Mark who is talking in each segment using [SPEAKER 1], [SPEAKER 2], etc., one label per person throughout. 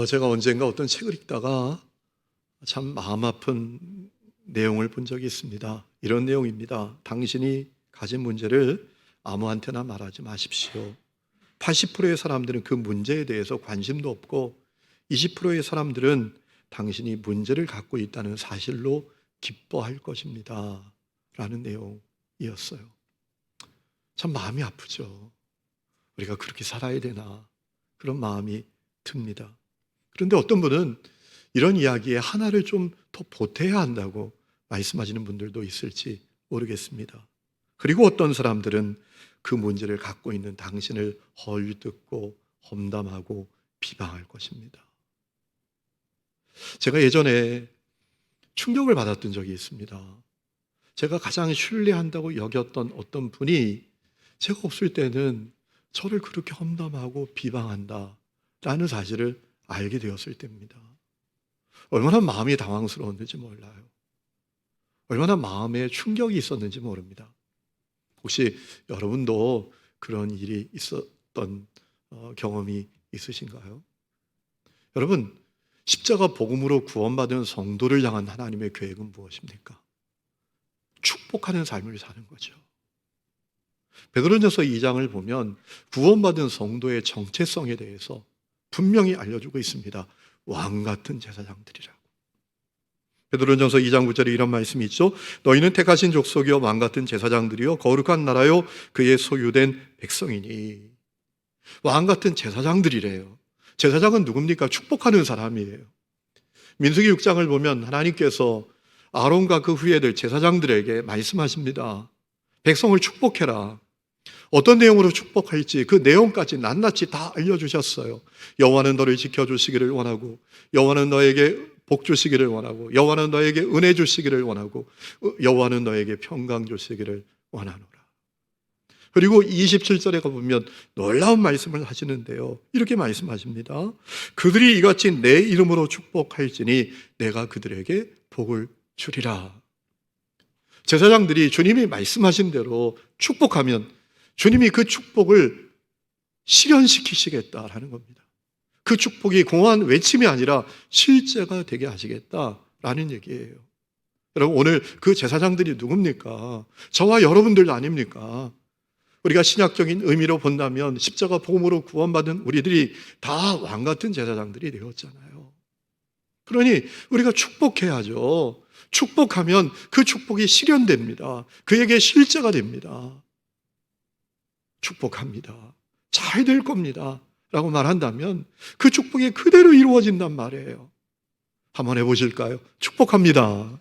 [SPEAKER 1] 제가 언젠가 어떤 책을 읽다가 참 마음 아픈 내용을 본 적이 있습니다. 이런 내용입니다. 당신이 가진 문제를 아무한테나 말하지 마십시오. 80%의 사람들은 그 문제에 대해서 관심도 없고 20%의 사람들은 당신이 문제를 갖고 있다는 사실로 기뻐할 것입니다. 라는 내용이었어요. 참 마음이 아프죠. 우리가 그렇게 살아야 되나 그런 마음이 듭니다. 그런데 어떤 분은 이런 이야기에 하나를 좀 더 보태야 한다고 말씀하시는 분들도 있을지 모르겠습니다. 그리고 어떤 사람들은 그 문제를 갖고 있는 당신을 헐뜯고 험담하고 비방할 것입니다. 제가 예전에 충격을 받았던 적이 있습니다. 제가 가장 신뢰한다고 여겼던 어떤 분이 제가 없을 때는 저를 그렇게 험담하고 비방한다 라는 사실을 알게 되었을 때입니다. 얼마나 마음이 당황스러웠는지 몰라요. 얼마나 마음에 충격이 있었는지 모릅니다. 혹시 여러분도 그런 일이 있었던 경험이 있으신가요? 여러분, 십자가 복음으로 구원받은 성도를 향한 하나님의 계획은 무엇입니까? 축복하는 삶을 사는 거죠. 베드로전서 2장을 보면 구원받은 성도의 정체성에 대해서 분명히 알려주고 있습니다. 왕 같은 제사장들이라고. 베드로전서 2장 9절에 이런 말씀이 있죠. 너희는 택하신 족속이요 왕 같은 제사장들이요 거룩한 나라요 그의 소유된 백성이니. 왕 같은 제사장들이래요. 제사장은 누굽니까? 축복하는 사람이에요. 민수기 6장을 보면 하나님께서 아론과 그 후예들 제사장들에게 말씀하십니다. 백성을 축복해라. 어떤 내용으로 축복할지 그 내용까지 낱낱이 다 알려주셨어요. 여호와는 너를 지켜주시기를 원하고, 여호와는 너에게 복 주시기를 원하고, 여호와는 너에게 은혜 주시기를 원하고, 여호와는 너에게 평강 주시기를 원하노라. 그리고 27절에 가보면 놀라운 말씀을 하시는데요, 이렇게 말씀하십니다. 그들이 이같이 내 이름으로 축복할지니 내가 그들에게 복을 주리라. 제사장들이 주님이 말씀하신 대로 축복하면 주님이 그 축복을 실현시키시겠다라는 겁니다. 그 축복이 공허한 외침이 아니라 실제가 되게 하시겠다라는 얘기예요. 여러분, 오늘 그 제사장들이 누굽니까? 저와 여러분들 아닙니까? 우리가 신약적인 의미로 본다면 십자가 복음으로 구원받은 우리들이 다 왕같은 제사장들이 되었잖아요. 그러니 우리가 축복해야죠. 축복하면 그 축복이 실현됩니다. 그에게 실제가 됩니다. 축복합니다. 잘 될 겁니다. 라고 말한다면 그 축복이 그대로 이루어진단 말이에요. 한번 해보실까요? 축복합니다.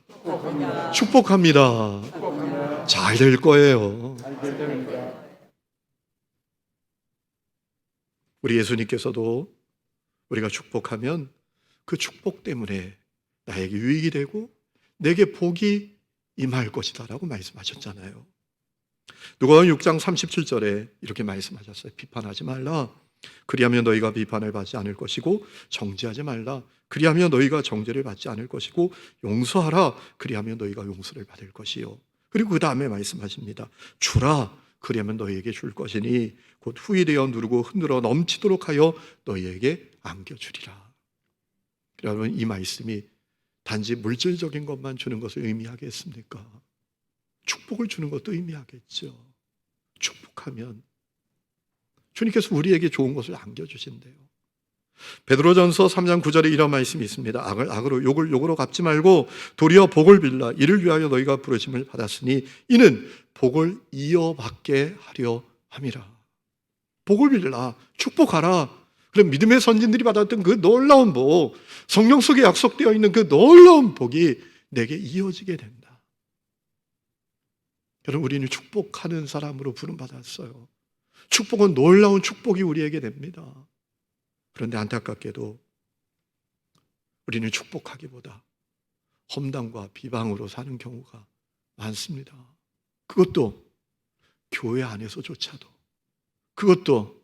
[SPEAKER 1] 축복합니다. 축복합니다. 잘 될 거예요. 우리 예수님께서도 우리가 축복하면 그 축복 때문에 나에게 유익이 되고 내게 복이 임할 것이다 라고 말씀하셨잖아요. 누가복음 6장 37절에 이렇게 말씀하셨어요. 비판하지 말라. 그리하면 너희가 비판을 받지 않을 것이고, 정죄하지 말라. 그리하면 너희가 정죄를 받지 않을 것이고, 용서하라. 그리하면 너희가 용서를 받을 것이요. 그리고 그 다음에 말씀하십니다. 주라. 그리하면 너희에게 줄 것이니 곧 후일되어 누르고 흔들어 넘치도록 하여 너희에게 안겨주리라. 여러분, 이 말씀이 단지 물질적인 것만 주는 것을 의미하겠습니까? 축복을 주는 것도 의미하겠죠. 축복하면 주님께서 우리에게 좋은 것을 안겨주신대요. 베드로전서 3장 9절에 이런 말씀이 있습니다. 악을 악으로 욕을 욕으로 갚지 말고 도리어 복을 빌라. 이를 위하여 너희가 부르심을 받았으니 이는 복을 이어받게 하려 함이라. 복을 빌라. 축복하라. 그럼 믿음의 선진들이 받았던 그 놀라운 복, 성령 속에 약속되어 있는 그 놀라운 복이 내게 이어지게 된다. 여러분, 우리는 축복하는 사람으로 부름받았어요. 축복은 놀라운 축복이 우리에게 됩니다. 그런데 안타깝게도 우리는 축복하기보다 험담과 비방으로 사는 경우가 많습니다. 그것도 교회 안에서조차도, 그것도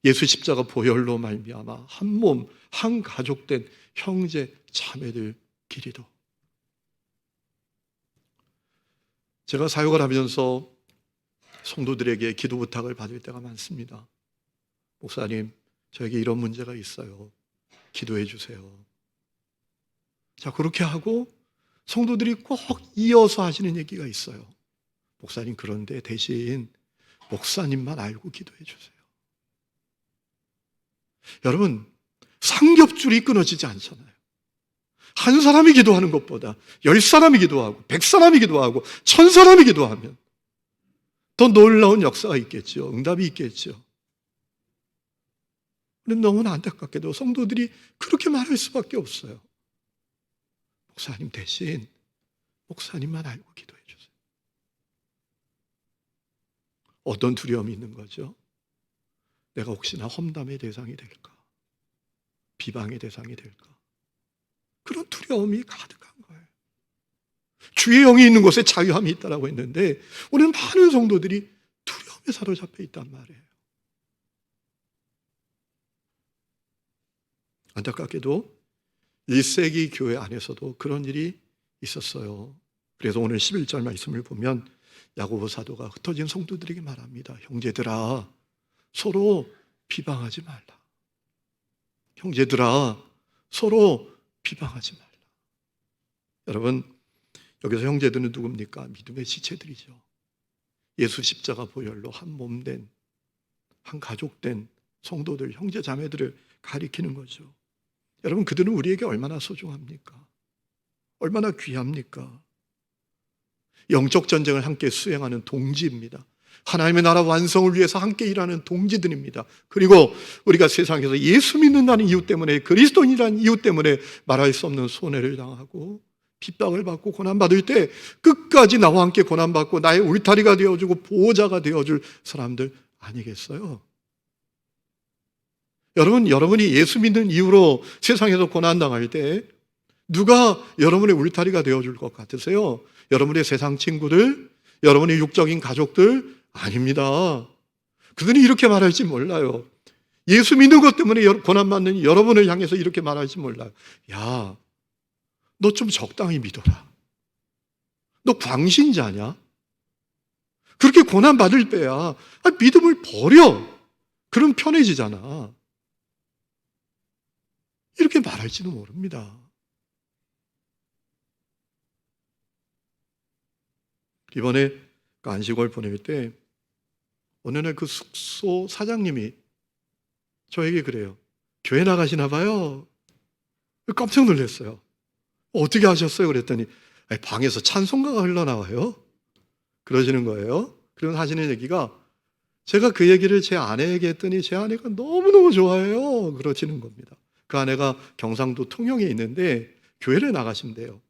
[SPEAKER 1] 예수 십자가 보혈로 말미암아 한 몸, 한 가족 된 형제 자매들끼리도. 제가 사역을 하면서 성도들에게 기도 부탁을 받을 때가 많습니다. 목사님, 저에게 이런 문제가 있어요. 기도해 주세요. 자, 그렇게 하고 성도들이 꼭 이어서 하시는 얘기가 있어요. 목사님, 그런데 대신 목사님만 알고 기도해 주세요. 여러분, 삼겹줄이 끊어지지 않잖아요. 한 사람이 기도하는 것보다 10사람이 기도하고 100사람이 기도하고 1000사람이 기도하면 더 놀라운 역사가 있겠죠. 응답이 있겠죠. 그런데 너무나 안타깝게도 성도들이 그렇게 말할 수밖에 없어요. 목사님 대신 목사님만 알고 기도해 주세요. 어떤 두려움이 있는 거죠? 내가 혹시나 험담의 대상이 될까? 비방의 대상이 될까? 그런 두려움이 가득한 거예요. 주의 영이 있는 곳에 자유함이 있다고 했는데 우리는 많은 성도들이 두려움에 사로잡혀 있단 말이에요. 안타깝게도 1세기 교회 안에서도 그런 일이 있었어요. 그래서 오늘 11절 말씀을 보면 야고보 사도가 흩어진 성도들에게 말합니다. 형제들아, 서로 비방하지 말라. 형제들아, 서로 비방하지 말라. 여러분, 여기서 형제들은 누굽니까? 믿음의 지체들이죠. 예수 십자가 보혈로 한 몸된, 한 가족된 성도들, 형제 자매들을 가리키는 거죠. 여러분, 그들은 우리에게 얼마나 소중합니까? 얼마나 귀합니까? 영적 전쟁을 함께 수행하는 동지입니다. 하나님의 나라 완성을 위해서 함께 일하는 동지들입니다. 그리고 우리가 세상에서 예수 믿는다는 이유 때문에, 그리스도인이라는 이유 때문에 말할 수 없는 손해를 당하고 핍박을 받고 고난받을 때 끝까지 나와 함께 고난받고 나의 울타리가 되어주고 보호자가 되어줄 사람들 아니겠어요? 여러분이 예수 믿는 이유로 세상에서 고난당할 때 누가 여러분의 울타리가 되어줄 것 같으세요? 여러분의 세상 친구들, 여러분의 육적인 가족들? 아닙니다. 그들이 이렇게 말할지 몰라요. 예수 믿는 것 때문에 고난받는 여러분을 향해서 이렇게 말할지 몰라요. 야, 너 좀 적당히 믿어라. 너 광신자냐? 그렇게 고난받을 때야 믿음을 버려. 그럼 편해지잖아. 이렇게 말할지도 모릅니다. 이번에 안식월 보낼 때 어느 날 그 숙소 사장님이 저에게 그래요. 교회 나가시나 봐요. 깜짝 놀랐어요. 어떻게 하셨어요? 그랬더니 방에서 찬송가가 흘러나와요. 그러시는 거예요. 그리고 하시는 얘기가 제가 그 얘기를 제 아내에게 했더니 제 아내가 너무너무 좋아해요. 그러시는 겁니다. 그 아내가 경상도 통영에 있는데 교회를 나가신대요.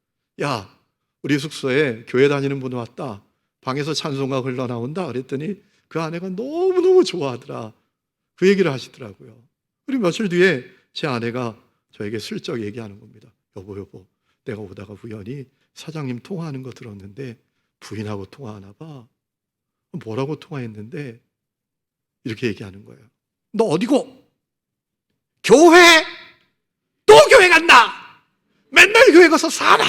[SPEAKER 1] 야, 우리 숙소에 교회 다니는 분 왔다. 방에서 찬송가 흘러나온다. 그랬더니 그 아내가 너무너무 좋아하더라. 그 얘기를 하시더라고요. 그리고 며칠 뒤에 제 아내가 저에게 슬쩍 얘기하는 겁니다. 여보, 내가 오다가 우연히 사장님 통화하는 거 들었는데 부인하고 통화하나 봐. 뭐라고 통화했는데 이렇게 얘기하는 거예요. 너 어디고? 교회! 또 교회 간다! 맨날 교회 가서 살아!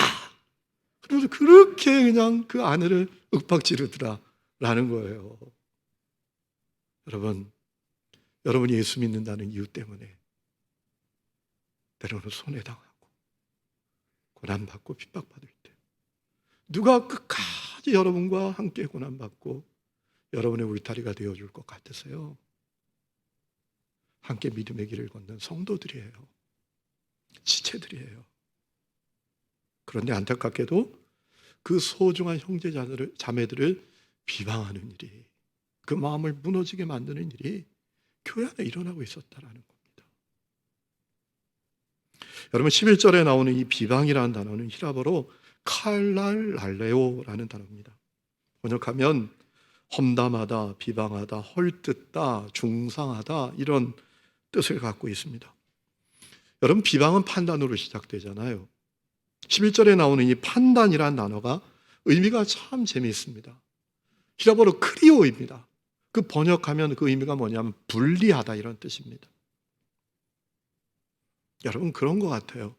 [SPEAKER 1] 그래서 그렇게 그냥 그 아내를 윽박지르더라라는 거예요. 여러분이 예수 믿는다는 이유 때문에 때로는 손해당하고 고난받고 핍박받을 때 누가 끝까지 여러분과 함께 고난받고 여러분의 울타리가 되어줄 것 같으세요? 함께 믿음의 길을 걷는 성도들이에요. 지체들이에요. 그런데 안타깝게도 그 소중한 형제 자매들을 비방하는 일이, 그 마음을 무너지게 만드는 일이 교회 안에 일어나고 있었다라는 겁니다. 여러분, 11절에 나오는 이 비방이라는 단어는 히라보로 칼랄랄레오라는 단어입니다. 번역하면 험담하다, 비방하다, 헐뜯다, 중상하다 이런 뜻을 갖고 있습니다. 여러분, 비방은 판단으로 시작되잖아요. 11절에 나오는 이 판단이라는 단어가 의미가 참 재미있습니다. 히라보로 크리오입니다. 그 번역하면 그 의미가 뭐냐면 분리하다 이런 뜻입니다. 여러분, 그런 것 같아요.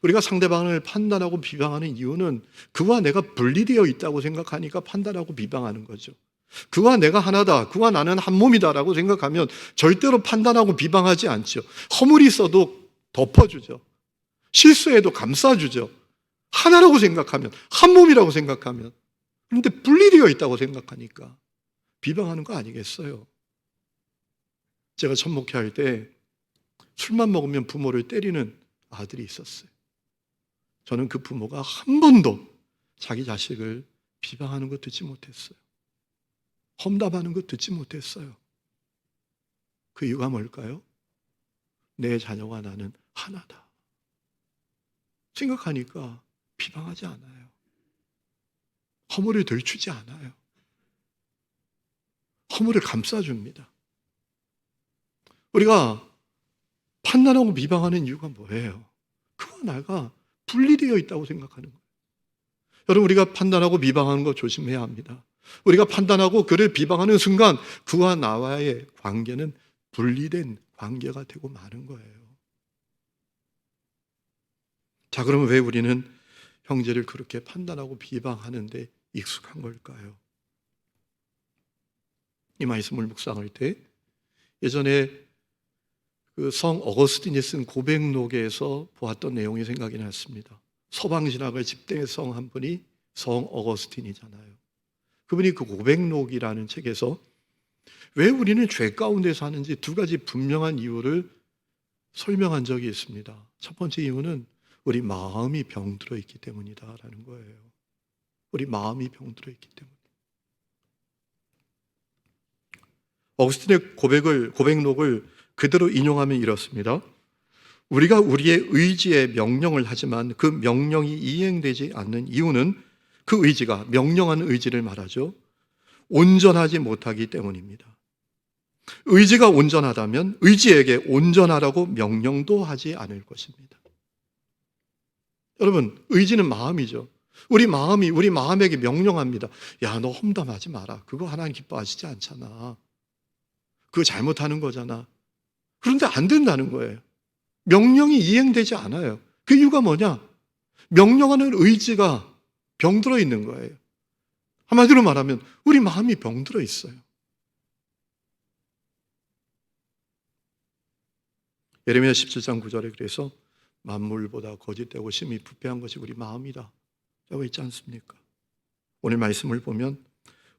[SPEAKER 1] 우리가 상대방을 판단하고 비방하는 이유는 그와 내가 분리되어 있다고 생각하니까 판단하고 비방하는 거죠. 그와 내가 하나다, 그와 나는 한 몸이다라고 생각하면 절대로 판단하고 비방하지 않죠. 허물이 있어도 덮어주죠. 실수해도 감싸주죠. 하나라고 생각하면, 한 몸이라고 생각하면. 그런데 분리되어 있다고 생각하니까 비방하는 거 아니겠어요? 제가 첫 목회할 때 술만 먹으면 부모를 때리는 아들이 있었어요. 저는 그 부모가 한 번도 자기 자식을 비방하는 거 듣지 못했어요. 험담하는 거 듣지 못했어요. 그 이유가 뭘까요? 내 자녀와 나는 하나다 생각하니까 비방하지 않아요. 허물을 들추지 않아요. 허물을 감싸줍니다. 우리가 판단하고 비방하는 이유가 뭐예요? 그와 나가 분리되어 있다고 생각하는 거예요. 여러분, 우리가 판단하고 비방하는 거 조심해야 합니다. 우리가 판단하고 그를 비방하는 순간 그와 나와의 관계는 분리된 관계가 되고 마는 거예요. 자, 그러면 왜 우리는 형제를 그렇게 판단하고 비방하는데 익숙한 걸까요? 이 말씀을 묵상할 때 예전에 그 성 어거스틴이 쓴 고백록에서 보았던 내용이 생각이 났습니다. 서방신학을 집대의 성 한 분이 성 어거스틴이잖아요. 그분이 그 고백록이라는 책에서 왜 우리는 죄 가운데 사는지 두 가지 분명한 이유를 설명한 적이 있습니다. 첫 번째 이유는 우리 마음이 병들어 있기 때문이다라는 거예요. 우리 마음이 병들어 있기 때문에. 어거스틴의 고백록을 그대로 인용하면 이렇습니다. 우리가 우리의 의지에 명령을 하지만 그 명령이 이행되지 않는 이유는 그 의지가, 명령한 의지를 말하죠, 온전하지 못하기 때문입니다. 의지가 온전하다면 의지에게 온전하라고 명령도 하지 않을 것입니다. 여러분, 의지는 마음이죠. 우리 마음에게 명령합니다. 야, 너 험담하지 마라. 그거 하나님 기뻐하시지 않잖아. 그거 잘못하는 거잖아. 그런데 안 된다는 거예요. 명령이 이행되지 않아요. 그 이유가 뭐냐? 명령하는 의지가 병들어 있는 거예요. 한마디로 말하면 우리 마음이 병들어 있어요. 예레미야 17장 9절에 그래서 만물보다 거짓되고 심히 부패한 것이 우리 마음이다 라고 있지 않습니까? 오늘 말씀을 보면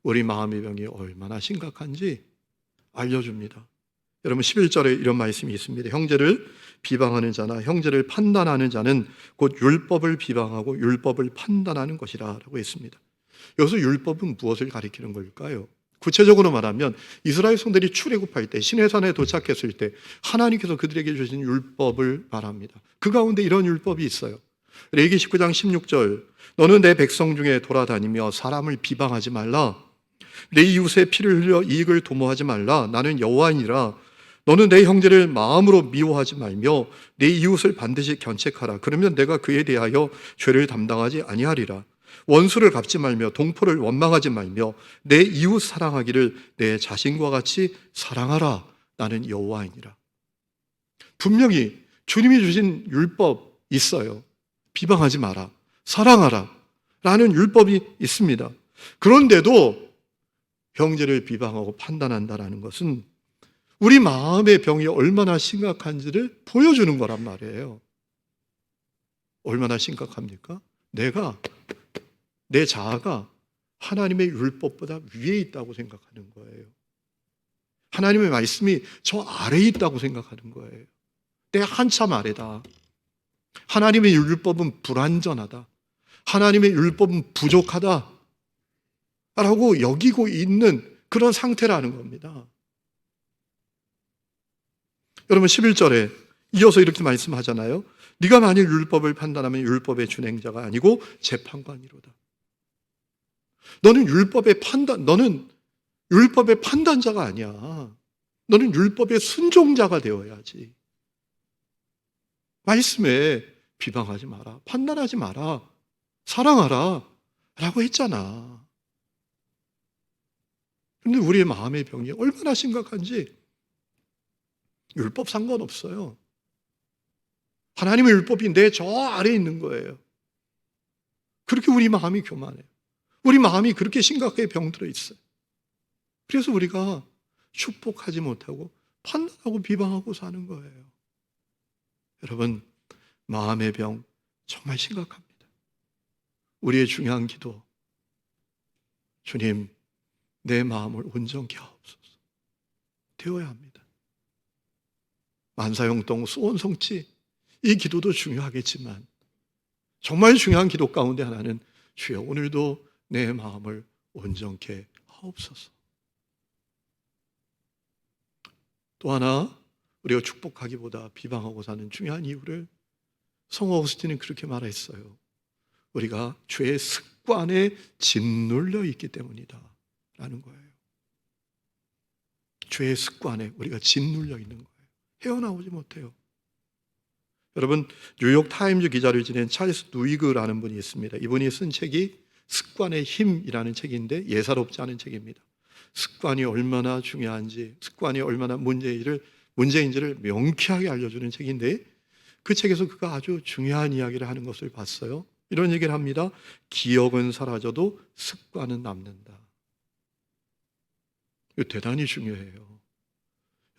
[SPEAKER 1] 우리 마음의 병이 얼마나 심각한지 알려줍니다. 여러분, 11절에 이런 말씀이 있습니다. 형제를 비방하는 자나 형제를 판단하는 자는 곧 율법을 비방하고 율법을 판단하는 것이라 라고 했습니다. 여기서 율법은 무엇을 가리키는 걸까요? 구체적으로 말하면 이스라엘 성들이 출애굽할 때, 시내산에 도착했을 때 하나님께서 그들에게 주신 율법을 말합니다. 그 가운데 이런 율법이 있어요. 레위기 19장 16절, 너는 내 백성 중에 돌아다니며 사람을 비방하지 말라. 내 이웃의 피를 흘려 이익을 도모하지 말라. 나는 여호와이니라. 너는 내 형제를 마음으로 미워하지 말며 내 이웃을 반드시 견책하라. 그러면 내가 그에 대하여 죄를 담당하지 아니하리라. 원수를 갚지 말며 동포를 원망하지 말며 내 이웃 사랑하기를 내 자신과 같이 사랑하라. 나는 여호와이니라. 분명히 주님이 주신 율법 있어요. 비방하지 마라, 사랑하라 라는 율법이 있습니다. 그런데도 형제를 비방하고 판단한다는 것은 우리 마음의 병이 얼마나 심각한지를 보여주는 거란 말이에요. 얼마나 심각합니까? 내 자아가 하나님의 율법보다 위에 있다고 생각하는 거예요. 하나님의 말씀이 저 아래에 있다고 생각하는 거예요. 내가 한참 아래다. 하나님의 율법은 불완전하다. 하나님의 율법은 부족하다 라고 여기고 있는 그런 상태라는 겁니다. 여러분, 11절에 이어서 이렇게 말씀하잖아요. 네가 만일 율법을 판단하면 율법의 준행자가 아니고 재판관이로다. 너는 율법의 판단자가 아니야. 너는 율법의 순종자가 되어야지. 말씀에 비방하지 마라, 판단하지 마라, 사랑하라 라고 했잖아. 그런데 우리의 마음의 병이 얼마나 심각한지 율법 상관없어요. 하나님의 율법이 내 저 아래에 있는 거예요. 그렇게 우리 마음이 교만해요. 우리 마음이 그렇게 심각하게 병들어 있어요. 그래서 우리가 축복하지 못하고 판단하고 비방하고 사는 거예요. 여러분, 마음의 병 정말 심각합니다. 우리의 중요한 기도, 주님, 내 마음을 온전케 하옵소서 되어야 합니다. 만사형통 소원성취, 이 기도도 중요하겠지만 정말 중요한 기도 가운데 하나는 주여 오늘도 내 마음을 온전케 하옵소서. 또 하나 우리가 축복하기보다 비방하고 사는 중요한 이유를 성호 어거스틴은 그렇게 말했어요. 우리가 죄의 습관에 짓눌려 있기 때문이다 라는 거예요. 죄의 습관에 우리가 짓눌려 있는 거예요. 헤어나오지 못해요. 여러분, 뉴욕 타임즈 기자를 지낸 찰스 누이그라는 분이 있습니다. 이분이 쓴 책이 습관의 힘이라는 책인데 예사롭지 않은 책입니다. 습관이 얼마나 중요한지, 습관이 얼마나 문제인지를 명쾌하게 알려주는 책인데 그 책에서 그가 아주 중요한 이야기를 하는 것을 봤어요. 이런 얘기를 합니다. 기억은 사라져도 습관은 남는다. 이거 대단히 중요해요.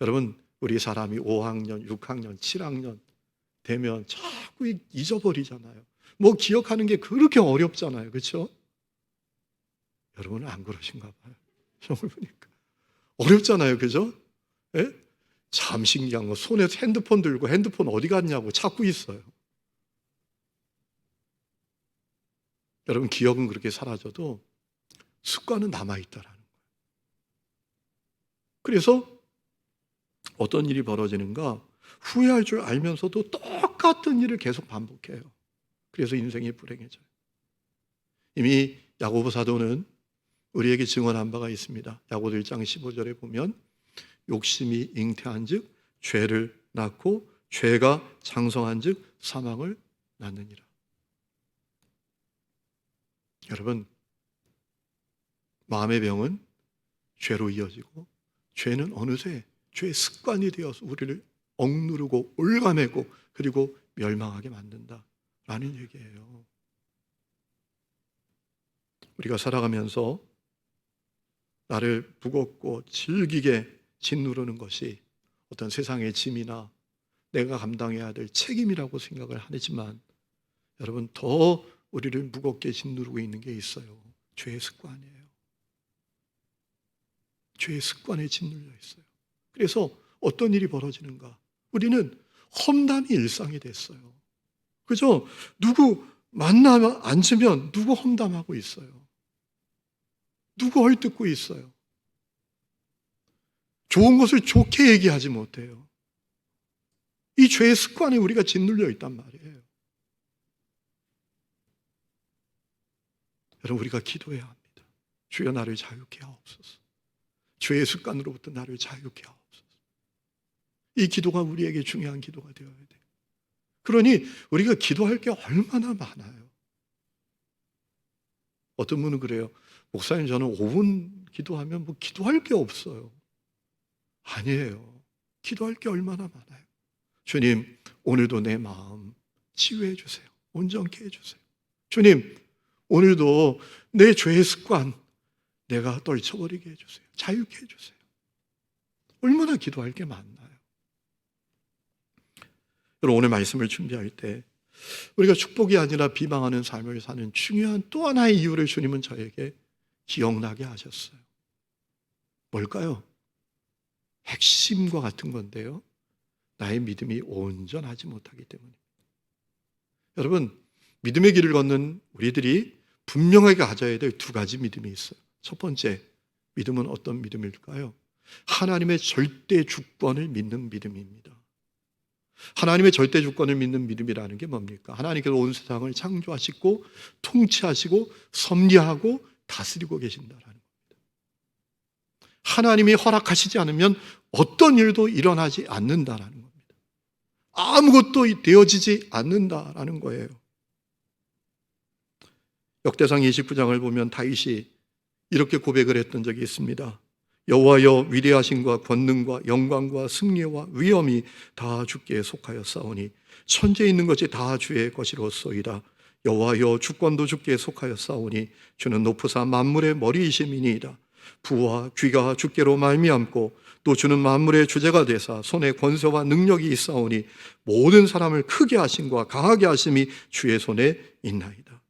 [SPEAKER 1] 여러분, 우리 사람이 5학년, 6학년, 7학년 되면 자꾸 잊어버리잖아요. 뭐 기억하는 게 그렇게 어렵잖아요. 그렇죠? 여러분은 안 그러신가 봐요. 시험을 보니까 어렵잖아요. 그죠? 예? 참 신기한 거, 손에 핸드폰 들고 핸드폰 어디 갔냐고 찾고 있어요. 여러분, 기억은 그렇게 사라져도 습관은 남아있다라는 거예요. 그래서 어떤 일이 벌어지는가, 후회할 줄 알면서도 똑같은 일을 계속 반복해요. 그래서 인생이 불행해져요. 이미 야고보 사도는 우리에게 증언한 바가 있습니다. 야고보 1장 15절에 보면 욕심이 잉태한 즉 죄를 낳고 죄가 장성한 즉 사망을 낳느니라. 여러분, 마음의 병은 죄로 이어지고 죄는 어느새 죄의 습관이 되어서 우리를 억누르고 올가매고 그리고 멸망하게 만든다라는 얘기예요. 우리가 살아가면서 나를 무겁고 질기게 짓누르는 것이 어떤 세상의 짐이나 내가 감당해야 될 책임이라고 생각을 하지만 여러분, 더 우리를 무겁게 짓누르고 있는 게 있어요. 죄의 습관이에요. 죄의 습관에 짓눌려 있어요. 그래서 어떤 일이 벌어지는가? 우리는 험담이 일상이 됐어요. 그죠? 누구 만나면 앉으면 누구 험담하고 있어요. 누구 헐뜯고 있어요. 좋은 것을 좋게 얘기하지 못해요. 이 죄의 습관에 우리가 짓눌려 있단 말이에요. 여러분, 우리가 기도해야 합니다. 주여 나를 자유케 하옵소서. 죄의 습관으로부터 나를 자유케 하옵소서. 이 기도가 우리에게 중요한 기도가 되어야 돼요. 그러니 우리가 기도할 게 얼마나 많아요. 어떤 분은 그래요. 목사님, 저는 5분 기도하면 뭐 기도할 게 없어요. 아니에요. 기도할 게 얼마나 많아요. 주님, 오늘도 내 마음 치유해 주세요. 온전케 해주세요. 주님, 오늘도 내 죄의 습관 내가 떨쳐버리게 해주세요. 자유케 해주세요. 얼마나 기도할 게 많나요? 여러분, 오늘 말씀을 준비할 때 우리가 축복이 아니라 비방하는 삶을 사는 중요한 또 하나의 이유를 주님은 저에게 기억나게 하셨어요. 뭘까요? 핵심과 같은 건데요. 나의 믿음이 온전하지 못하기 때문입니다. 여러분, 믿음의 길을 걷는 우리들이 분명하게 가져야 될 두 가지 믿음이 있어요. 첫 번째 믿음은 어떤 믿음일까요? 하나님의 절대 주권을 믿는 믿음입니다. 하나님의 절대 주권을 믿는 믿음이라는 게 뭡니까? 하나님께서 온 세상을 창조하시고 통치하시고 섭리하고 다스리고 계신다라는 겁니다. 하나님이 허락하시지 않으면 어떤 일도 일어나지 않는다라는 겁니다. 아무것도 되어지지 않는다라는 거예요. 역대상 29장을 보면 다윗이 이렇게 고백을 했던 적이 있습니다. 여호와여, 위대하심과 권능과 영광과 승리와 위엄이 다 주께 속하였사오니 천지에 있는 것이 다 주의 것이로소이다. 여호와여, 주권도 주께 속하였사오니 주는 높으사 만물의 머리이심이니이다. 부와 귀가 주께로 말미암고 또 주는 만물의 주제가 되사 손에 권세와 능력이 있사오니 모든 사람을 크게 하심과 강하게 하심이 주의 손에 있나이다.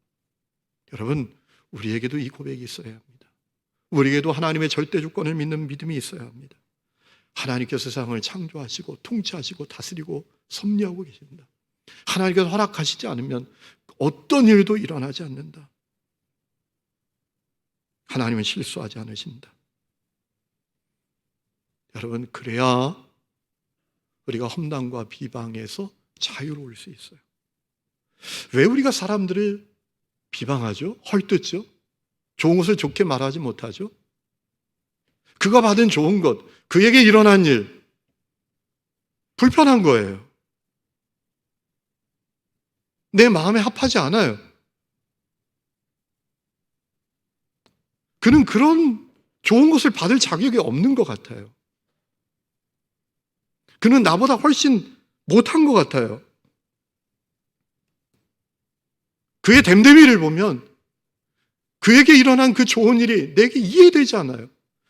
[SPEAKER 1] 여러분, 우리에게도 이 고백이 있어야 합니다. 우리에게도 하나님의 절대 주권을 믿는 믿음이 있어야 합니다. 하나님께서 세상을 창조하시고 통치하시고 다스리고 섭리하고 계십니다. 하나님께서 허락하시지 않으면 어떤 일도 일어나지 않는다. 하나님은 실수하지 않으신다. 여러분, 그래야 우리가 험담과 비방에서 자유로울 수 있어요. 왜 우리가 사람들을 비방하죠? 헐뜯죠? 좋은 것을 좋게 말하지 못하죠? 그가 받은 좋은 것, 그에게 일어난 일, 불편한 거예요. 내 마음에 합하지 않아요. 그는 그런 좋은 것을 받을 자격이 없는 것 같아요. 그는 나보다 훨씬 못한 것 같아요. 그의 됨됨이를 보면 그에게 일어난 그 좋은 일이 내게 이해되지 않아요.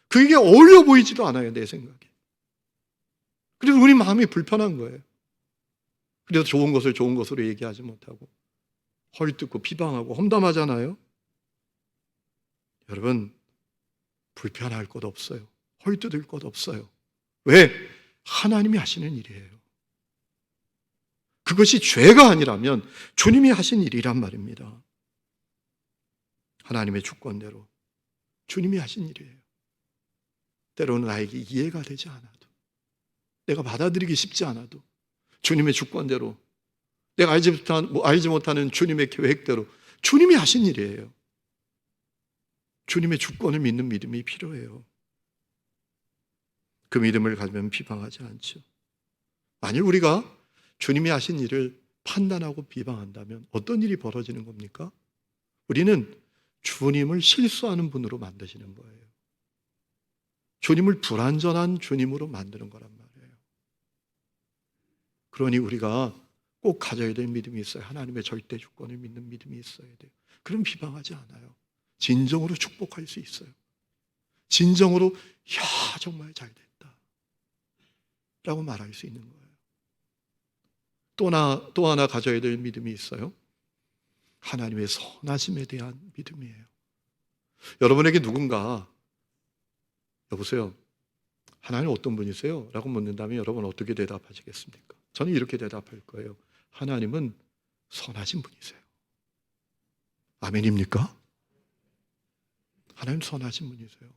[SPEAKER 1] 그에게 어울려 보이지도 않아요, 내 생각에. 그래서 우리 마음이 불편한 거예요. 그래서 좋은 것을 좋은 것으로 얘기하지 못하고 헐뜯고 비방하고 험담하잖아요. 여러분, 불편할 것 없어요. 헐뜯을 것 없어요. 왜? 하나님이 하시는 일이에요. 그것이 죄가 아니라면 주님이 하신 일이란 말입니다. 하나님의 주권대로 주님이 하신 일이에요. 때로는 나에게 이해가 되지 않아도, 내가 받아들이기 쉽지 않아도 주님의 주권대로, 내가 알지 못하는 주님의 계획대로 주님이 하신 일이에요. 주님의 주권을 믿는 믿음이 필요해요. 그 믿음을 가지면 비방하지 않죠. 만일 우리가 주님이 하신 일을 판단하고 비방한다면 어떤 일이 벌어지는 겁니까? 우리는 주님을 실수하는 분으로 만드시는 거예요. 주님을 불완전한 주님으로 만드는 거란 말이에요. 그러니 우리가 꼭 가져야 될 믿음이 있어요. 하나님의 절대 주권을 믿는 믿음이 있어야 돼요. 그럼 비방하지 않아요. 진정으로 축복할 수 있어요. 진정으로 야, 정말 잘 됐다 라고 말할 수 있는 거예요. 또 하나 가져야 될 믿음이 있어요. 하나님의 선하심에 대한 믿음이에요. 여러분에게 누군가 여보세요, 하나님 어떤 분이세요? 라고 묻는다면 여러분 어떻게 대답하시겠습니까? 저는 이렇게 대답할 거예요. 하나님은 선하신 분이세요. 아멘입니까? 하나님 선하신 분이세요.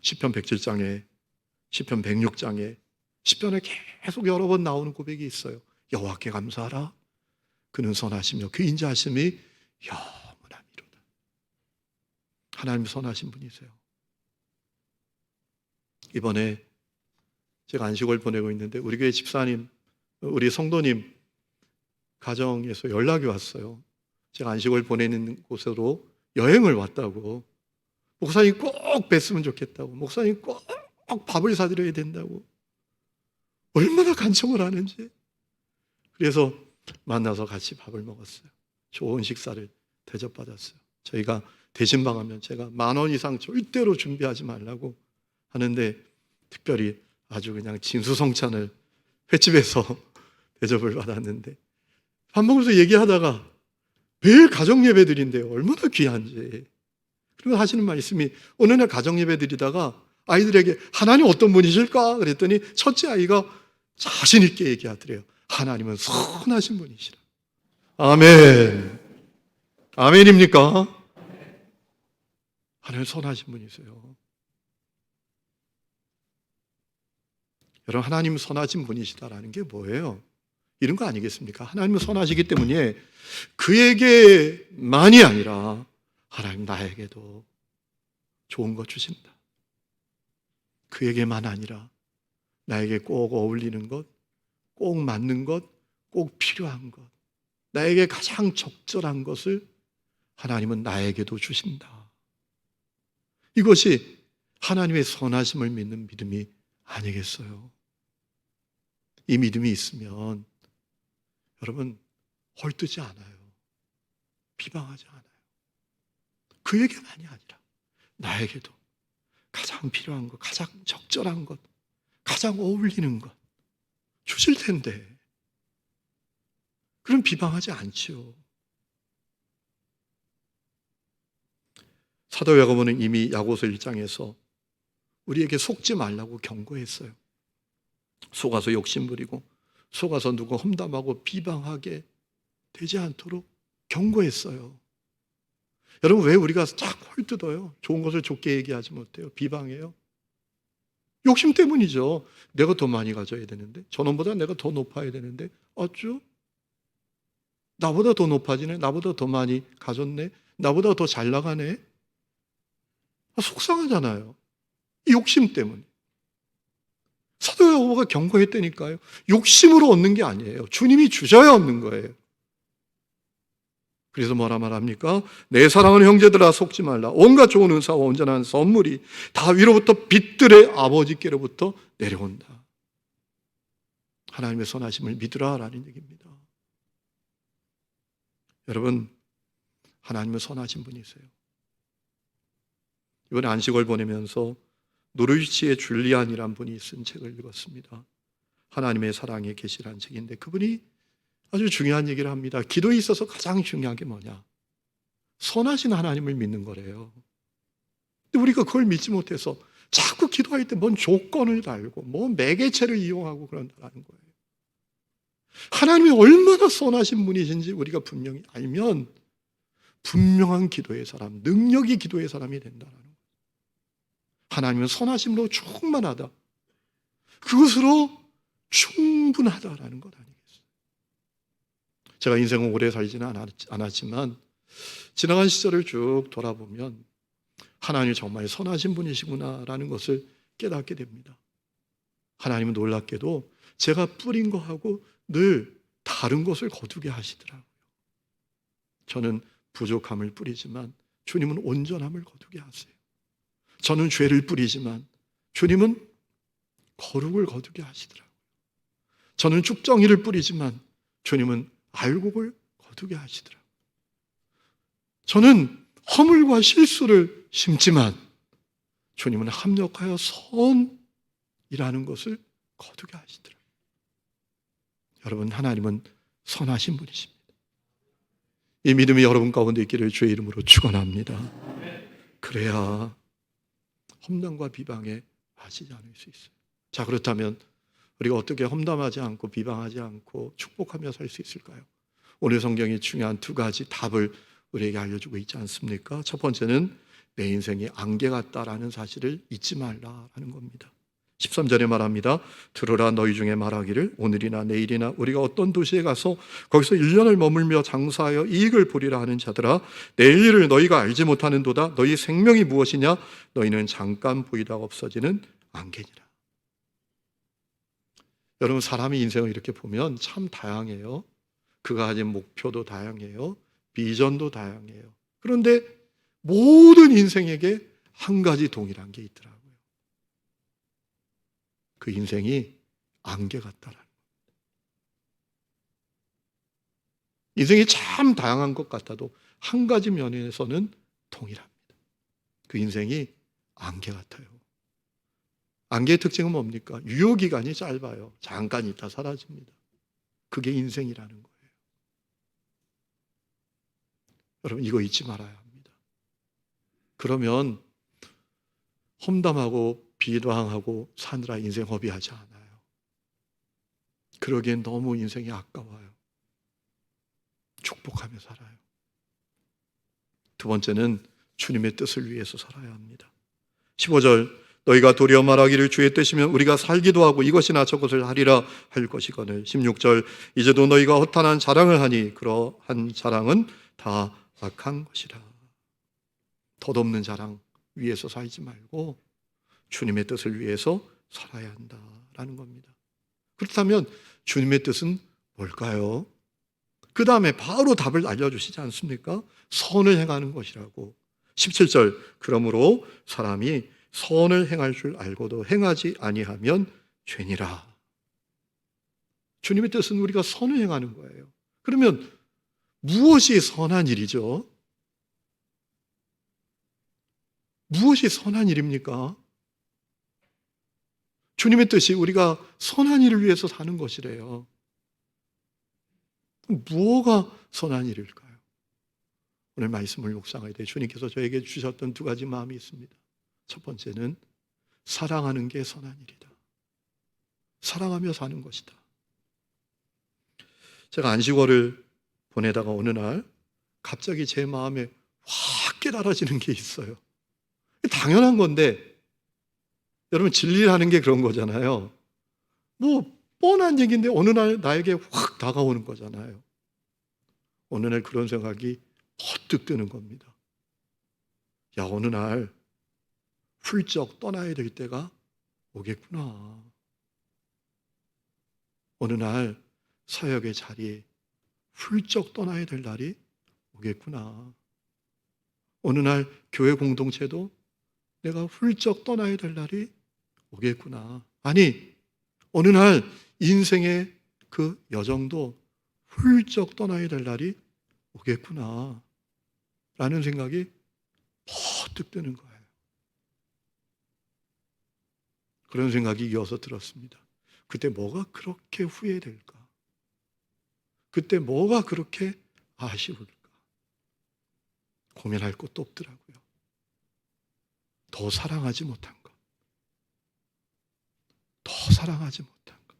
[SPEAKER 1] 시편 107장에, 시편 106장에, 시편에 계속 여러 번 나오는 고백이 있어요. 여호와께 감사하라. 그는 선하시며 그 인자하심이 영원하니로다. 하나님 선하신 분이세요. 이번에 제가 안식을 보내고 있는데 우리 교회 집사님, 우리 성도님 가정에서 연락이 왔어요. 제가 안식을 보내는 곳으로 여행을 왔다고. 목사님 꼭 뵀으면 좋겠다고. 목사님 꼭 밥을 사드려야 된다고. 얼마나 간청을 하는지. 그래서 만나서 같이 밥을 먹었어요. 좋은 식사를 대접받았어요. 저희가 대신방하면 제가 10,000원 이상 절대로 준비하지 말라고 하는데 특별히 아주 그냥 진수성찬을 횟집에서 대접을 받았는데 밥 먹으면서 얘기하다가 매일 가정예배 드린대요. 얼마나 귀한지. 그리고 하시는 말씀이 어느 날 가정예배 드리다가 아이들에게 하나님 어떤 분이실까? 그랬더니 첫째 아이가 자신 있게 얘기하더래요. 하나님은 선하신 분이시라. 아멘. 아멘입니까? 하나님 선하신 분이세요. 여러분, 하나님은 선하신 분이시다라는 게 뭐예요? 이런 거 아니겠습니까? 하나님은 선하시기 때문에 그에게만이 아니라 하나님 나에게도 좋은 것 주신다. 그에게만 아니라 나에게 꼭 어울리는 것, 꼭 맞는 것, 꼭 필요한 것, 나에게 가장 적절한 것을 하나님은 나에게도 주신다. 이것이 하나님의 선하심을 믿는 믿음이 아니겠어요? 이 믿음이 있으면 여러분 헐뜯지 않아요. 비방하지 않아요. 그에게만이 아니라 나에게도 가장 필요한 것, 가장 적절한 것, 가장 어울리는 것 주실 텐데 그럼 비방하지 않지요. 사도 야고보는 이미 야고보서 1장에서 우리에게 속지 말라고 경고했어요. 속아서 욕심부리고 속아서 누구 험담하고 비방하게 되지 않도록 경고했어요. 여러분, 왜 우리가 쫙 헐뜯어요? 좋은 것을 좋게 얘기하지 못해요. 비방해요. 욕심 때문이죠. 내가 더 많이 가져야 되는데, 저놈보다 내가 더 높아야 되는데, 어쭈? 나보다 더 높아지네, 나보다 더 많이 가졌네, 나보다 더 잘 나가네. 속상하잖아요. 이 욕심 때문에. 사도 야고보가 경고했다니까요. 욕심으로 얻는 게 아니에요. 주님이 주셔야 얻는 거예요. 그래서 뭐라 말합니까? 내 사랑하는 형제들아 속지 말라. 온갖 좋은 은사와 온전한 선물이 다 위로부터 빛들의 아버지께로부터 내려온다. 하나님의 선하심을 믿으라라는 얘기입니다. 여러분, 하나님은 선하신 분이세요. 이번에 안식을 보내면서 노르위치의 줄리안이란 분이 쓴 책을 읽었습니다. 하나님의 사랑의 계시라는 책인데 그분이 아주 중요한 얘기를 합니다. 기도에 있어서 가장 중요한 게 뭐냐? 선하신 하나님을 믿는 거래요. 근데 우리가 그걸 믿지 못해서 자꾸 기도할 때 뭔 조건을 달고 뭐 매개체를 이용하고 그런다는 거예요. 하나님이 얼마나 선하신 분이신지 우리가 분명히 알면 분명한 기도의 사람, 능력이 기도의 사람이 된다는 거예요. 하나님은 선하심으로 충만하다. 그것으로 충분하다라는 것 아니겠어요? 제가 인생을 오래 살지는 않았지만 지나간 시절을 쭉 돌아보면 하나님이 정말 선하신 분이시구나라는 것을 깨닫게 됩니다. 하나님은 놀랍게도 제가 뿌린 거하고 늘 다른 것을 거두게 하시더라고요. 저는 부족함을 뿌리지만 주님은 온전함을 거두게 하세요. 저는 죄를 뿌리지만 주님은 거룩을 거두게 하시더라고요. 저는 쭉정이를 뿌리지만 주님은 알곡을 거두게 하시더라고요. 저는 허물과 실수를 심지만 주님은 합력하여 선이라는 것을 거두게 하시더라고요. 여러분, 하나님은 선하신 분이십니다. 이 믿음이 여러분 가운데 있기를 주의 이름으로 축원합니다. 그래야 험담과 비방에 빠지지 않을 수 있어요. 자, 그렇다면 우리가 어떻게 험담하지 않고 비방하지 않고 축복하며 살 수 있을까요? 오늘 성경이 중요한 두 가지 답을 우리에게 알려주고 있지 않습니까? 첫 번째는 내 인생이 안개 같다라는 사실을 잊지 말라라는 겁니다. 13절에 말합니다. 들으라 너희 중에 말하기를 오늘이나 내일이나 우리가 어떤 도시에 가서 거기서 1년을 머물며 장사하여 이익을 보리라 하는 자들아 내일을 너희가 알지 못하는도다. 너희 생명이 무엇이냐? 너희는 잠깐 보이다가 없어지는 안개니라. 여러분, 사람의 인생을 이렇게 보면 참 다양해요. 그가 가진 목표도 다양해요. 비전도 다양해요. 그런데 모든 인생에게 한 가지 동일한 게 있더라고요. 그 인생이 안개 같다라는 겁니다. 인생이 참 다양한 것 같아도 한 가지 면에서는 동일합니다. 그 인생이 안개 같아요. 안개의 특징은 뭡니까? 유효기간이 짧아요. 잠깐 있다 사라집니다. 그게 인생이라는 거예요. 여러분, 이거 잊지 말아야 합니다. 그러면 험담하고 비방하고 사느라 인생 허비하지 않아요. 그러기엔 너무 인생이 아까워요. 축복하며 살아요. 두 번째는 주님의 뜻을 위해서 살아야 합니다. 15절 너희가 도리어 말하기를 주의 뜻이면 우리가 살기도 하고 이것이나 저것을 하리라 할 것이거늘. 16절 이제도 너희가 허탄한 자랑을 하니 그러한 자랑은 다 악한 것이라. 덧없는 자랑 위해서 살지 말고 주님의 뜻을 위해서 살아야 한다라는 겁니다. 그렇다면 주님의 뜻은 뭘까요? 그 다음에 바로 답을 알려주시지 않습니까? 선을 행하는 것이라고. 17절 그러므로 사람이 선을 행할 줄 알고도 행하지 아니하면 죄니라. 주님의 뜻은 우리가 선을 행하는 거예요. 그러면 무엇이 선한 일이죠? 무엇이 선한 일입니까? 주님의 뜻이 우리가 선한 일을 위해서 사는 것이래요. 무엇가 선한 일일까요? 오늘 말씀을 묵상할 때 주님께서 저에게 주셨던 두 가지 마음이 있습니다. 첫 번째는 사랑하는 게 선한 일이다. 사랑하며 사는 것이다. 제가 안식월을 보내다가 어느 날 갑자기 제 마음에 확 깨달아지는 게 있어요. 당연한 건데 여러분 진리를 하는 게 그런 거잖아요. 뭐 뻔한 얘기인데 어느 날 나에게 확 다가오는 거잖아요. 어느 날 그런 생각이 퍼뜩 드는 겁니다. 야, 어느 날 훌쩍 떠나야 될 때가 오겠구나. 어느 날 사역의 자리에 훌쩍 떠나야 될 날이 오겠구나. 어느 날 교회 공동체도 내가 훌쩍 떠나야 될 날이 오겠구나. 아니, 어느 날 인생의 그 여정도 훌쩍 떠나야 될 날이 오겠구나. 라는 생각이 퍼뜩 드는 거예요. 그런 생각이 이어서 들었습니다. 그때 뭐가 그렇게 후회될까? 그때 뭐가 그렇게 아쉬울까? 고민할 것도 없더라고요. 더 사랑하지 못한 것. 더 사랑하지 못한 것.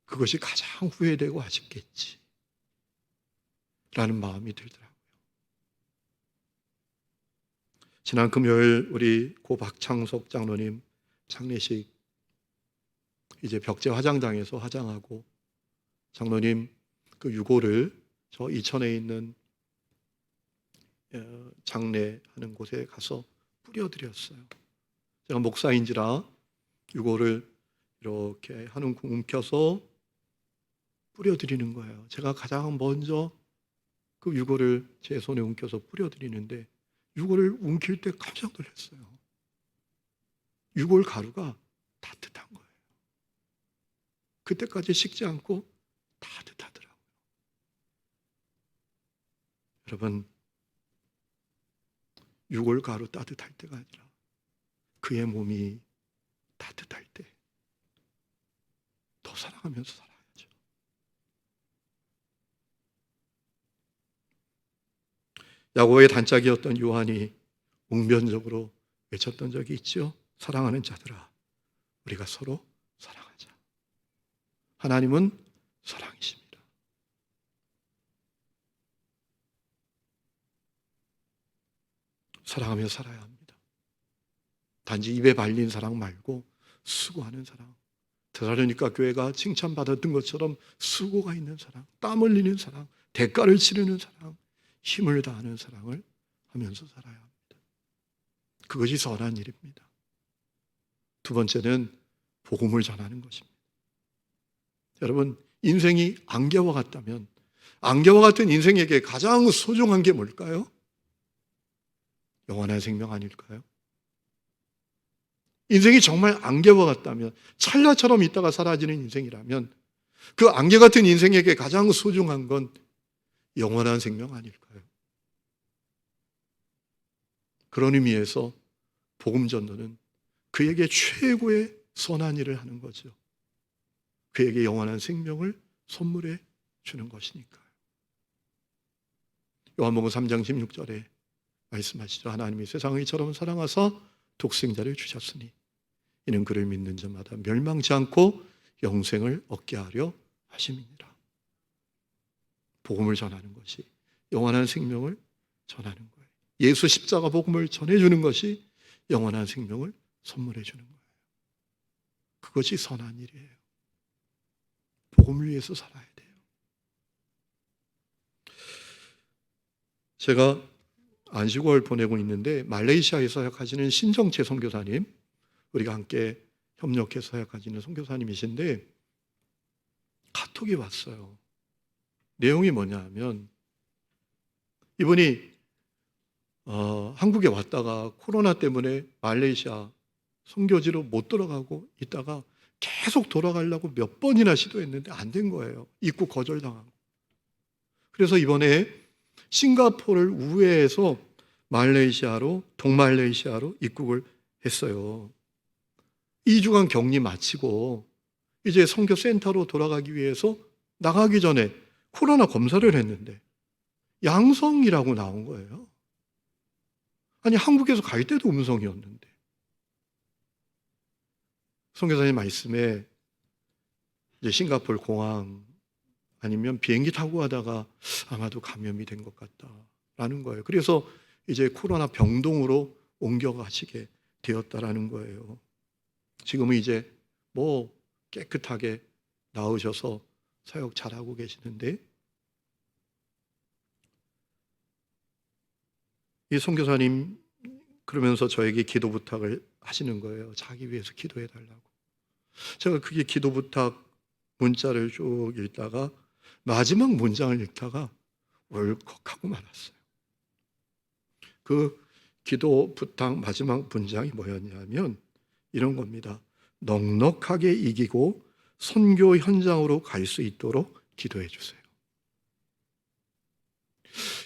[SPEAKER 1] 그것이 가장 후회되고 아쉽겠지. 라는 마음이 들더라고요. 지난 금요일 우리 고 박창석 장로님 장례식 이제 벽제 화장장에서 화장하고 장로님 그 유골을 저 이천에 있는 장례하는 곳에 가서 뿌려드렸어요. 제가 목사인지라 유골을 이렇게 한 움큼 움켜서 뿌려드리는 거예요. 제가 가장 먼저 그 유골을 제 손에 움켜서 뿌려드리는데 유골을 움킬 때 깜짝 놀랐어요. 유골 가루가 따뜻한 거예요. 그때까지 식지 않고 따뜻하더라고요. 여러분, 유골 가루 따뜻할 때가 아니라 그의 몸이 따뜻할 때 더 사랑하면서 살아야죠. 야고보의 단짝이었던 요한이 웅변적으로 외쳤던 적이 있죠. 사랑하는 자들아, 우리가 서로 사랑하자. 하나님은 사랑이십니다. 사랑하며 살아야 합니다. 단지 입에 발린 사랑 말고 수고하는 사랑. 드라르니까 교회가 칭찬받았던 것처럼 수고가 있는 사랑, 땀 흘리는 사랑, 대가를 치르는 사랑, 힘을 다하는 사랑을 하면서 살아야 합니다. 그것이 선한 일입니다. 두 번째는 복음을 전하는 것입니다. 여러분, 인생이 안개와 같다면 안개와 같은 인생에게 가장 소중한 게 뭘까요? 영원한 생명 아닐까요? 인생이 정말 안개와 같다면, 찰나처럼 있다가 사라지는 인생이라면 그 안개 같은 인생에게 가장 소중한 건 영원한 생명 아닐까요? 그런 의미에서 복음 전도는 그에게 최고의 선한 일을 하는 거죠. 그에게 영원한 생명을 선물해 주는 것이니까요. 요한복음 3장 16절에 말씀하시죠. 하나님이 세상을 이처럼 사랑하사 독생자를 주셨으니 이는 그를 믿는 자마다 멸망치 않고 영생을 얻게 하려 하심이니라. 복음을 전하는 것이 영원한 생명을 전하는 거예요. 예수 십자가 복음을 전해주는 것이 영원한 생명을 선물해 주는 거예요. 그것이 선한 일이에요. 복음을 위해서 살아야 돼요. 제가 안식월 보내고 있는데 말레이시아에서 사역하시는 신정채 선교사님, 우리가 함께 협력해서 사역하시는 선교사님이신데 카톡이 왔어요. 내용이 뭐냐면 이분이 한국에 왔다가 코로나 때문에 말레이시아 선교지로 못 돌아가고 있다가 계속 돌아가려고 몇 번이나 시도했는데 안 된 거예요. 입국 거절당하고. 그래서 이번에 싱가포르를 우회해서 동말레이시아로 입국을 했어요. 2주간 격리 마치고 이제 선교 센터로 돌아가기 위해서 나가기 전에 코로나 검사를 했는데 양성이라고 나온 거예요. 아니, 한국에서 갈 때도 음성이었는데. 선교사님 말씀에 이제 싱가포르 공항 아니면 비행기 타고 가다가 아마도 감염이 된 것 같다라는 거예요. 그래서 이제 코로나 병동으로 옮겨가시게 되었다라는 거예요. 지금은 이제 뭐 깨끗하게 나으셔서 사역 잘하고 계시는데, 이 선교사님 그러면서 저에게 기도 부탁을 하시는 거예요. 자기 위해서 기도해 달라고. 제가 그게 기도 부탁 문자를 쭉 읽다가 마지막 문장을 읽다가 울컥하고 말았어요. 그 기도 부탁 마지막 문장이 뭐였냐면 이런 겁니다. 넉넉하게 이기고 선교 현장으로 갈 수 있도록 기도해 주세요.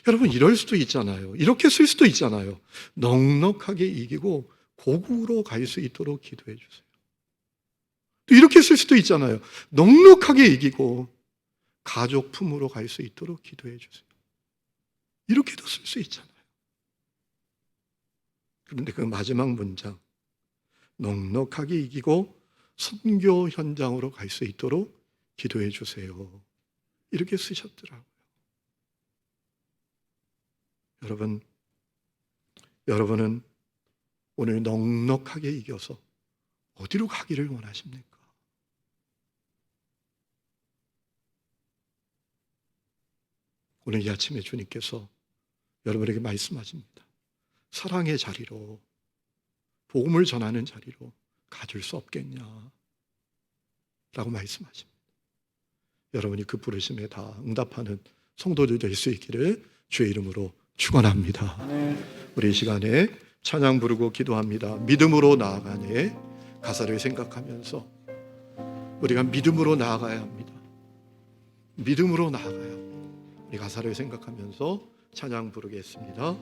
[SPEAKER 1] 여러분, 이럴 수도 있잖아요. 이렇게 쓸 수도 있잖아요. 넉넉하게 이기고 고국으로 갈 수 있도록 기도해 주세요. 또 이렇게 쓸 수도 있잖아요. 넉넉하게 이기고 가족 품으로 갈 수 있도록 기도해 주세요. 이렇게도 쓸 수 있잖아요. 그런데 그 마지막 문장, 넉넉하게 이기고 선교 현장으로 갈 수 있도록 기도해 주세요. 이렇게 쓰셨더라고요. 여러분은 오늘 넉넉하게 이겨서 어디로 가기를 원하십니까? 오늘 이 아침에 주님께서 여러분에게 말씀하십니다. 사랑의 자리로, 복음을 전하는 자리로 가줄 수 없겠냐 라고 말씀하십니다. 여러분이 그 부르심에 다 응답하는 성도들 될 수 있기를 주의 이름으로 축원합니다. 우리 이 시간에 찬양 부르고 기도합니다. 믿음으로 나아가네 가사를 생각하면서 우리가 믿음으로 나아가야 합니다. 믿음으로 나아가야 합니다. 이 가사를 생각하면서 찬양 부르겠습니다.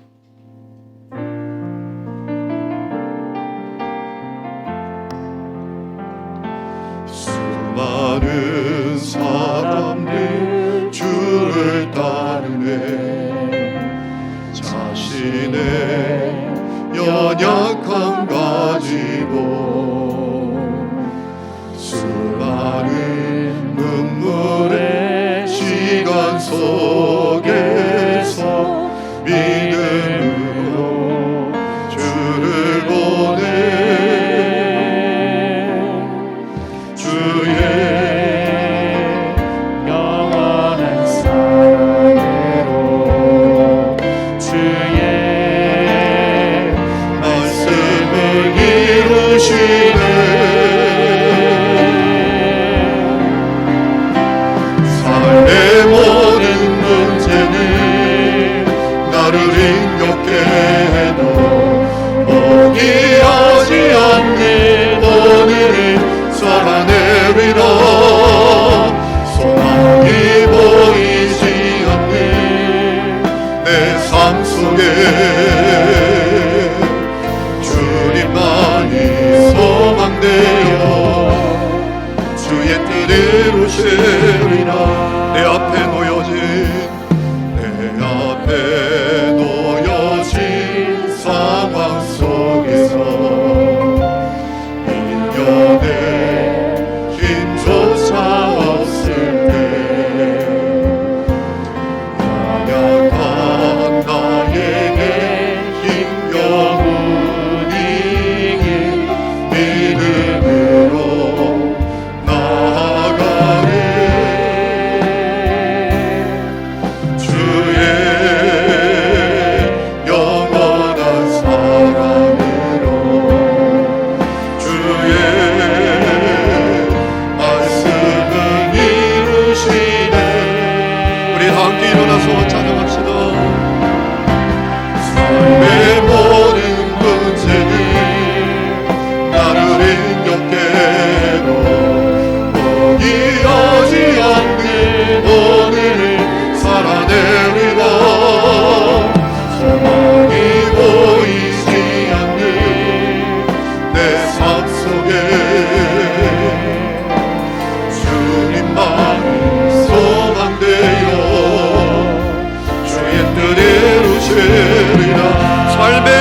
[SPEAKER 1] 수많은 사람들 주를 따르네 자신의 연약함 가지고 수많은 눈물의 시간 속에서 믿음으로 주를 보내 주의 영원한 사랑으로 주의 말씀을 이루시네 삶의 모든 문제는 나를 힘겹게 해도 포기하지 않는 오늘을 살아내리라 소망이 보이지 않는 내 삶 속에 주님만이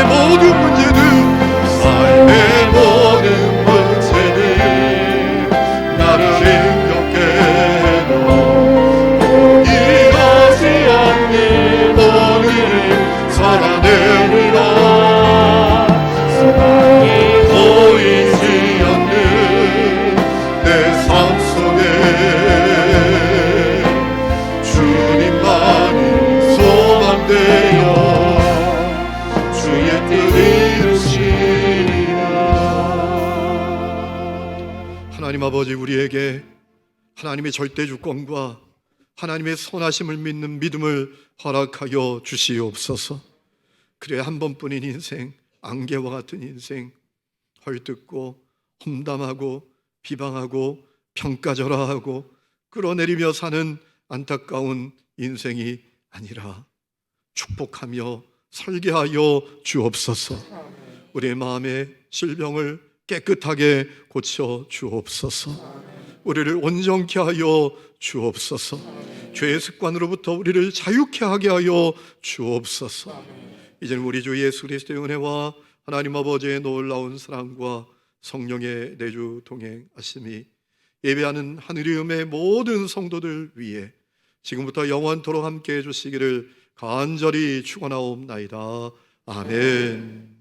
[SPEAKER 1] 모든 문제는 삶의 모든 문제는 나를 힘겹게 해도 포기하지 않는 오늘을 살아내리라. 소망이 보이지 않는 내 삶 속에 주님만이 소망되어 주의 뜻 이루시리라. 하나님 아버지, 우리에게 하나님의 절대 주권과 하나님의 선하심을 믿는 믿음을 허락하여 주시옵소서. 그래 한 번뿐인 인생, 안개와 같은 인생, 헐뜯고 험담하고 비방하고 평가절하하고 끌어내리며 사는 안타까운 인생이 아니라 축복하며 설계하여 주옵소서. 우리의 마음의 질병을 깨끗하게 고쳐 주옵소서. 우리를 온전케 하여 주옵소서. 죄의 습관으로부터 우리를 자유케 하게 하여 주옵소서. 이제는 우리 주 예수 그리스도의 은혜와 하나님 아버지의 놀라운 사랑과 성령의 내주 동행하심이 예배하는 하늘의 음의 모든 성도들 위해 지금부터 영원토록 함께해 주시기를 간절히 축원하옵나이다. 아멘.